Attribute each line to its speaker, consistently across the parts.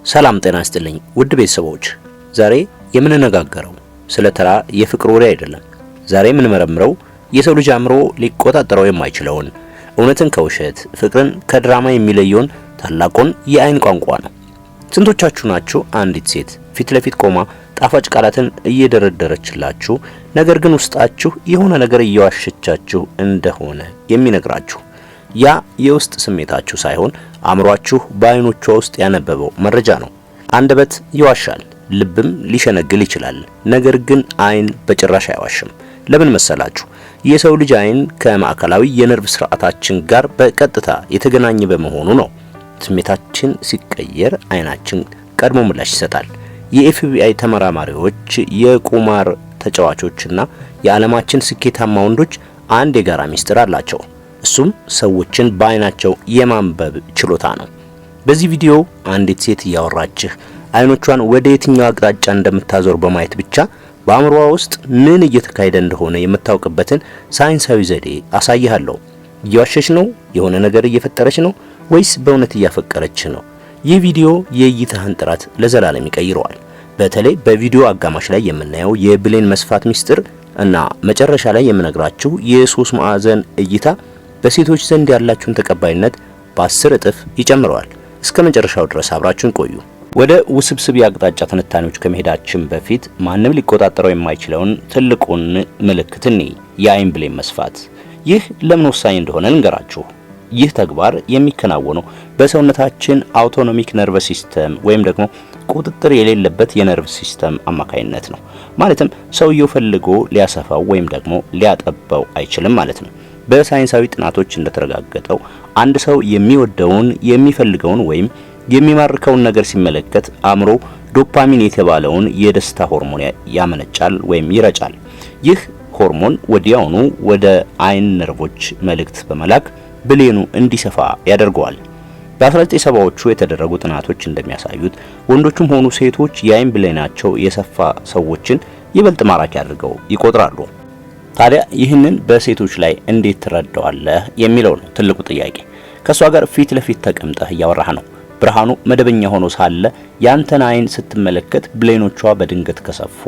Speaker 1: ሰላም ጤና ይስጥልኝ ውድ ቤተሰቦች፣ ዛሬ የምንነጋገረው ስለ ተራ የፍቅር ወሬ አይደለም። ዛሬ የምንመረምረው የሰው ልጅ አእምሮ ሊቆጣጠረው የማይችለውን እውነትን ከውሸት ፍቅርን ከድራማ የሚለየውን ታላቁን የአይን ቋንቋ ነው። ስንቶቻችሁ ናችሁ አንዲት ሴት ፊት ለፊት ቆማ ጣፋጭ ቃላትን እየደረደረችላችሁ ነገር ግን ውስጣችሁ የሆነ ነገር እየዋሸቻችሁ እንደሆነ የሚነግራችሁ? ያ የውስጥ ስሜታችሁ ሳይሆን አእምሯችሁ በአይኖቿ ውስጥ ያነበበው መረጃ ነው። አንደበት ይዋሻል፣ ልብም ሊሸነግል ይችላል። ነገር ግን አይን በጭራሽ አይዋሽም። ለምን መሰላችሁ? የሰው ልጅ አይን ከማዕከላዊ የነርቭ ስርዓታችን ጋር በቀጥታ የተገናኘ በመሆኑ ነው። ስሜታችን ሲቀየር አይናችን ቀድሞ ምላሽ ይሰጣል። የኤፍቢአይ ተመራማሪዎች የቁማር ተጫዋቾችና የዓለማችን ስኬታማ ወንዶች አንድ የጋራ ሚስጥር አላቸው። እሱም ሰዎችን በአይናቸው የማንበብ ችሎታ ነው። በዚህ ቪዲዮ አንዲት ሴት እያወራችህ አይኖቿን ወደ የትኛው አቅጣጫ እንደምታዞር በማየት ብቻ በአእምሮዋ ውስጥ ምን እየተካሄደ እንደሆነ የምታውቅበትን ሳይንሳዊ ዘዴ አሳይሃለሁ። እየዋሸች ነው? የሆነ ነገር እየፈጠረች ነው? ወይስ በእውነት እያፈቀረች ነው? ይህ ቪዲዮ የእይታህን ጥራት ለዘላለም ይቀይረዋል። በተለይ በቪዲዮ አጋማሽ ላይ የምናየው የብሌን መስፋት ሚስጥር እና መጨረሻ ላይ የምነግራችሁ የሶስት ማዕዘን እይታ በሴቶች ዘንድ ያላችሁን ተቀባይነት በ10 እጥፍ ይጨምረዋል። እስከ መጨረሻው ድረስ አብራችሁን ቆዩ። ወደ ውስብስብ የአቅጣጫ ትንታኔዎች ከመሄዳችን በፊት ማንም ሊቆጣጠረው የማይችለውን ትልቁን ምልክት እንይ፣ የአይን ብሌን መስፋት። ይህ ለምን ወሳኝ እንደሆነ እንገራችሁ። ይህ ተግባር የሚከናወነው በሰውነታችን አውቶኖሚክ ነርቭ ሲስተም ወይም ደግሞ ቁጥጥር የሌለበት የነርቭ ሲስተም አማካይነት ነው። ማለትም ሰውየው ፈልጎ ሊያሰፋው ወይም ደግሞ ሊያጠባው አይችልም ማለት ነው። በሳይንሳዊ ጥናቶች እንደተረጋገጠው አንድ ሰው የሚወደውን የሚፈልገውን ወይም የሚማርከውን ነገር ሲመለከት አእምሮ ዶፓሚን የተባለውን የደስታ ሆርሞን ያመነጫል ወይም ይረጫል። ይህ ሆርሞን ወዲያውኑ ወደ አይን ነርቮች መልእክት በመላክ ብሌኑ እንዲሰፋ ያደርገዋል። በ1970ዎቹ የተደረጉ ጥናቶች እንደሚያሳዩት ወንዶችም ሆኑ ሴቶች የአይን ብሌናቸው የሰፋ ሰዎችን ይበልጥ ማራኪ አድርገው ይቆጥራሉ። ታዲያ ይህንን በሴቶች ላይ እንዴት ትረዳዋለህ የሚለው ነው ትልቁ ጥያቄ። ከሷ ጋር ፊት ለፊት ተቀምጠህ እያወራህ ነው። ብርሃኑ መደበኛ ሆኖ ሳለ ያንተን አይን ስትመለከት ብሌኖቿ በድንገት ከሰፉ፣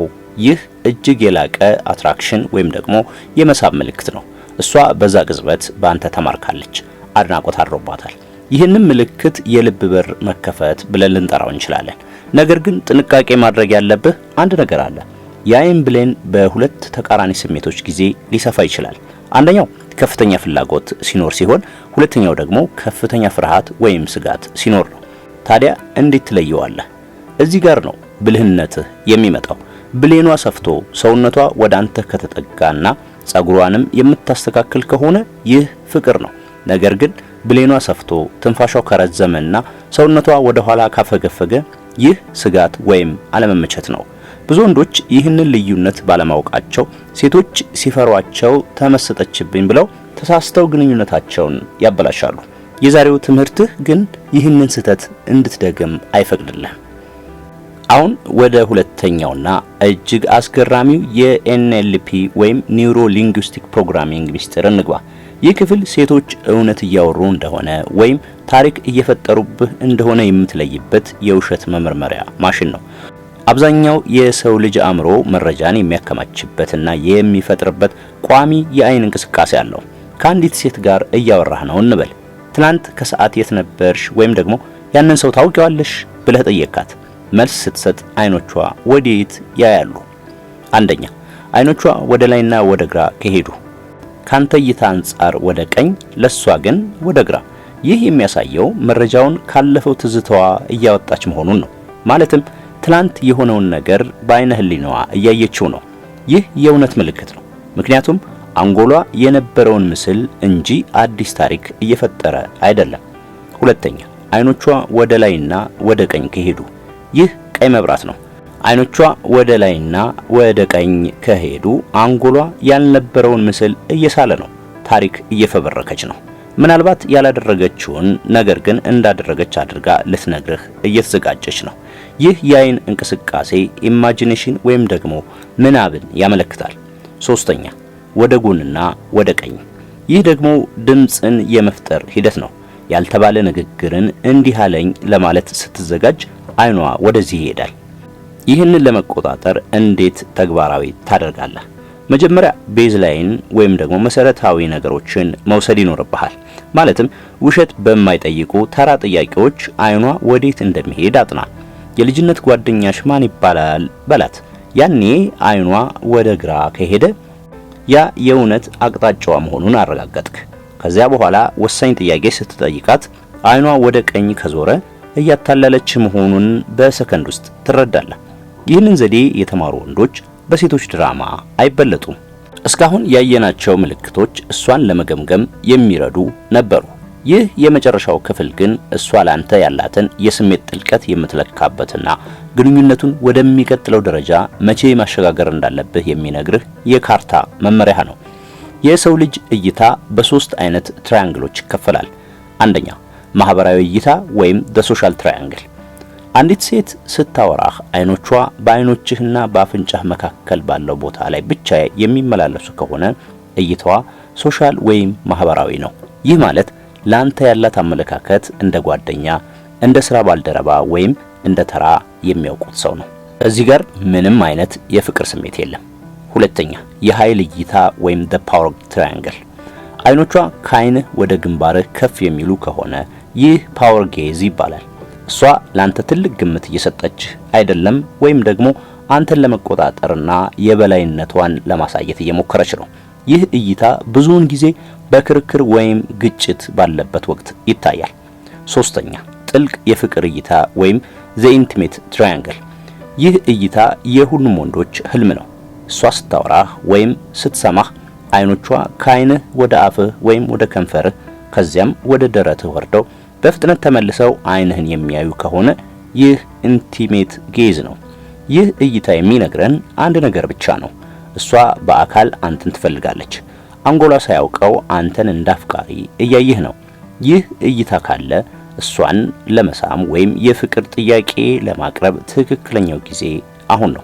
Speaker 1: ይህ እጅግ የላቀ አትራክሽን ወይም ደግሞ የመሳብ ምልክት ነው። እሷ በዛ ቅጽበት በአንተ ተማርካለች፣ አድናቆት አድሮባታል። ይህንን ምልክት የልብ በር መከፈት ብለን ልንጠራው እንችላለን። ነገር ግን ጥንቃቄ ማድረግ ያለብህ አንድ ነገር አለ። የአይን ብሌን በሁለት ተቃራኒ ስሜቶች ጊዜ ሊሰፋ ይችላል። አንደኛው ከፍተኛ ፍላጎት ሲኖር ሲሆን፣ ሁለተኛው ደግሞ ከፍተኛ ፍርሃት ወይም ስጋት ሲኖር ነው። ታዲያ እንዴት ትለየዋለህ? እዚህ ጋር ነው ብልህነትህ የሚመጣው። ብሌኗ ሰፍቶ ሰውነቷ ወደ አንተ ከተጠጋና ጸጉሯንም የምታስተካክል ከሆነ ይህ ፍቅር ነው። ነገር ግን ብሌኗ ሰፍቶ ትንፋሿ ከረዘመና ሰውነቷ ወደ ኋላ ካፈገፈገ ይህ ስጋት ወይም አለመመቸት ነው። ብዙ ወንዶች ይህንን ልዩነት ባለማወቃቸው ሴቶች ሲፈሯቸው ተመሰጠችብኝ ብለው ተሳስተው ግንኙነታቸውን ያበላሻሉ። የዛሬው ትምህርትህ ግን ይህንን ስህተት እንድትደግም አይፈቅድልህም። አሁን ወደ ሁለተኛውና እጅግ አስገራሚው የኤንኤልፒ ወይም ኒውሮ ሊንጉስቲክ ፕሮግራሚንግ ሚስጥር እንግባ። ይህ ክፍል ሴቶች እውነት እያወሩ እንደሆነ ወይም ታሪክ እየፈጠሩብህ እንደሆነ የምትለይበት የውሸት መመርመሪያ ማሽን ነው። አብዛኛው የሰው ልጅ አእምሮ መረጃን የሚያከማችበትና የሚፈጥርበት ቋሚ የአይን እንቅስቃሴ አለው። ከአንዲት ሴት ጋር እያወራህ ነው እንበል። ትናንት ከሰዓት የት ነበርሽ ወይም ደግሞ ያንን ሰው ታውቂዋለሽ ብለህ ጠየቃት። መልስ ስትሰጥ አይኖቿ ወዴት ያያሉ? አንደኛ፣ አይኖቿ ወደ ላይና ወደ ግራ ከሄዱ ካንተ እይታ አንጻር ወደ ቀኝ፣ ለሷ ግን ወደ ግራ። ይህ የሚያሳየው መረጃውን ካለፈው ትዝታዋ እያወጣች መሆኑን ነው። ማለትም ትላንት የሆነውን ነገር በአይነ ህሊናዋ እያየችው ነው። ይህ የእውነት ምልክት ነው፣ ምክንያቱም አንጎሏ የነበረውን ምስል እንጂ አዲስ ታሪክ እየፈጠረ አይደለም። ሁለተኛ፣ አይኖቿ ወደ ላይና ወደ ቀኝ ከሄዱ ይህ ቀይ መብራት ነው። አይኖቿ ወደ ላይና ወደ ቀኝ ከሄዱ አንጎሏ ያልነበረውን ምስል እየሳለ ነው፣ ታሪክ እየፈበረከች ነው። ምናልባት ያላደረገችውን ነገር ግን እንዳደረገች አድርጋ ልትነግርህ እየተዘጋጀች ነው። ይህ የአይን እንቅስቃሴ ኢማጂኔሽን ወይም ደግሞ ምናብን ያመለክታል። ሶስተኛ፣ ወደ ጎንና ወደ ቀኝ። ይህ ደግሞ ድምጽን የመፍጠር ሂደት ነው። ያልተባለ ንግግርን እንዲህ አለኝ ለማለት ስትዘጋጅ አይኗ ወደዚህ ይሄዳል። ይህንን ለመቆጣጠር እንዴት ተግባራዊ ታደርጋለህ? መጀመሪያ ቤዝላይን ወይም ደግሞ መሰረታዊ ነገሮችን መውሰድ ይኖርብሃል። ማለትም ውሸት በማይጠይቁ ተራ ጥያቄዎች አይኗ ወዴት እንደሚሄድ አጥና። የልጅነት ጓደኛሽ ማን ይባላል በላት። ያኔ አይኗ ወደ ግራ ከሄደ ያ የእውነት አቅጣጫዋ መሆኑን አረጋገጥክ። ከዚያ በኋላ ወሳኝ ጥያቄ ስትጠይቃት አይኗ ወደ ቀኝ ከዞረ እያታለለች መሆኑን በሰከንድ ውስጥ ትረዳለህ። ይህንን ዘዴ የተማሩ ወንዶች በሴቶች ድራማ አይበለጡም። እስካሁን ያየናቸው ምልክቶች እሷን ለመገምገም የሚረዱ ነበሩ። ይህ የመጨረሻው ክፍል ግን እሷ ላንተ ያላትን የስሜት ጥልቀት የምትለካበትና ግንኙነቱን ወደሚቀጥለው ደረጃ መቼ ማሸጋገር እንዳለብህ የሚነግርህ የካርታ መመሪያ ነው። የሰው ልጅ እይታ በሶስት አይነት ትራያንግሎች ይከፈላል። አንደኛ ማህበራዊ እይታ ወይም ሶሻል ትራያንግል። አንዲት ሴት ስታወራህ አይኖቿ በአይኖችህና በአፍንጫህ መካከል ባለው ቦታ ላይ ብቻ የሚመላለሱ ከሆነ እይታዋ ሶሻል ወይም ማህበራዊ ነው። ይህ ማለት ላንተ ያላት አመለካከት እንደ ጓደኛ፣ እንደ ስራ ባልደረባ ወይም እንደ ተራ የሚያውቁት ሰው ነው። እዚህ ጋር ምንም አይነት የፍቅር ስሜት የለም። ሁለተኛ የኃይል እይታ ወይም ፓወር ትራያንግል። አይኖቿ ከአይንህ ወደ ግንባርህ ከፍ የሚሉ ከሆነ ይህ ፓወር ጌዝ ይባላል። እሷ ላንተ ትልቅ ግምት እየሰጠችህ አይደለም፣ ወይም ደግሞ አንተን ለመቆጣጠርና የበላይነቷን ለማሳየት እየሞከረች ነው። ይህ እይታ ብዙውን ጊዜ በክርክር ወይም ግጭት ባለበት ወቅት ይታያል። ሶስተኛ ጥልቅ የፍቅር እይታ ወይም ኢንቲሜት ትራያንግል። ይህ እይታ የሁሉም ወንዶች ህልም ነው። እሷ ስታወራህ ወይም ስትሰማህ አይኖቿ ከአይንህ ወደ አፍህ ወይም ወደ ከንፈርህ ከዚያም ወደ ደረትህ ወርደው በፍጥነት ተመልሰው አይንህን የሚያዩ ከሆነ ይህ ኢንቲሜት ጌዝ ነው። ይህ እይታ የሚነግረን አንድ ነገር ብቻ ነው። እሷ በአካል አንተን ትፈልጋለች። አንጎሏ ሳያውቀው አንተን እንዳፍቃሪ እያየህ ነው። ይህ እይታ ካለ እሷን ለመሳም ወይም የፍቅር ጥያቄ ለማቅረብ ትክክለኛው ጊዜ አሁን ነው።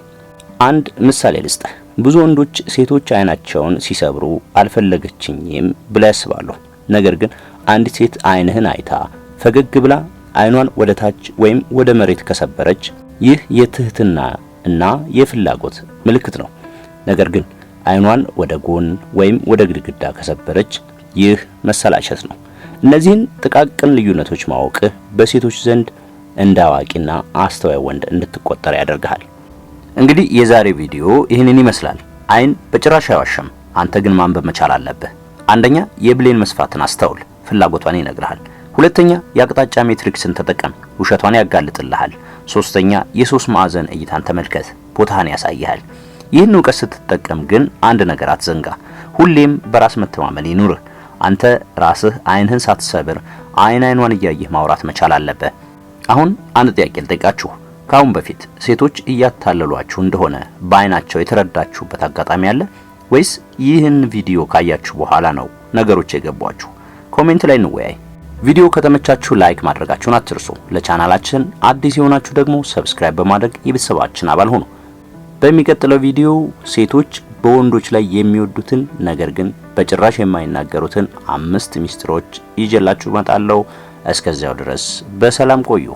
Speaker 1: አንድ ምሳሌ ልስጥህ። ብዙ ወንዶች ሴቶች አይናቸውን ሲሰብሩ አልፈለገችኝም ብለው ያስባሉ። ነገር ግን አንዲት ሴት አይንህን አይታ ፈገግ ብላ አይኗን ወደ ታች ወይም ወደ መሬት ከሰበረች ይህ የትህትና እና የፍላጎት ምልክት ነው። ነገር ግን አይኗን ወደ ጎን ወይም ወደ ግድግዳ ከሰበረች ይህ መሰላቸት ነው። እነዚህን ጥቃቅን ልዩነቶች ማወቅህ በሴቶች ዘንድ እንደ አዋቂና አስተዋይ ወንድ እንድትቆጠር ያደርግሃል። እንግዲህ የዛሬ ቪዲዮ ይህንን ይመስላል። አይን በጭራሽ አይዋሽም። አንተ ግን ማንበብ መቻል አለብህ። አንደኛ የብሌን መስፋትን አስተውል፣ ፍላጎቷን ይነግርሃል። ሁለተኛ የአቅጣጫ ሜትሪክስን ተጠቀም፣ ውሸቷን ያጋልጥልሃል። ሶስተኛ የሶስት ማዕዘን እይታን ተመልከት፣ ቦታህን ያሳይሃል። ይህን ዕውቀት ስትጠቀም ግን አንድ ነገር አትዘንጋ፣ ሁሌም በራስ መተማመን ይኑርህ። አንተ ራስህ አይንህን ሳትሰብር አይኗን እያየህ ማውራት መቻል አለብህ። አሁን አንድ ጥያቄ ልጠይቃችሁ። ከአሁን በፊት ሴቶች እያታለሏችሁ እንደሆነ በአይናቸው የተረዳችሁበት አጋጣሚ አለ ወይስ ይህን ቪዲዮ ካያችሁ በኋላ ነው ነገሮች የገቧችሁ? ኮሜንት ላይ እንወያይ። ቪዲዮ ከተመቻችሁ ላይክ ማድረጋችሁን አትርሱ። ለቻናላችን አዲስ የሆናችሁ ደግሞ ሰብስክራይብ በማድረግ የቤተሰባችን አባል ሁኑ። በሚቀጥለው ቪዲዮ ሴቶች በወንዶች ላይ የሚወዱትን ነገር ግን በጭራሽ የማይናገሩትን 5 ሚስጥሮች ይዤላችሁ እመጣለሁ። እስከዚያው ድረስ በሰላም ቆዩ።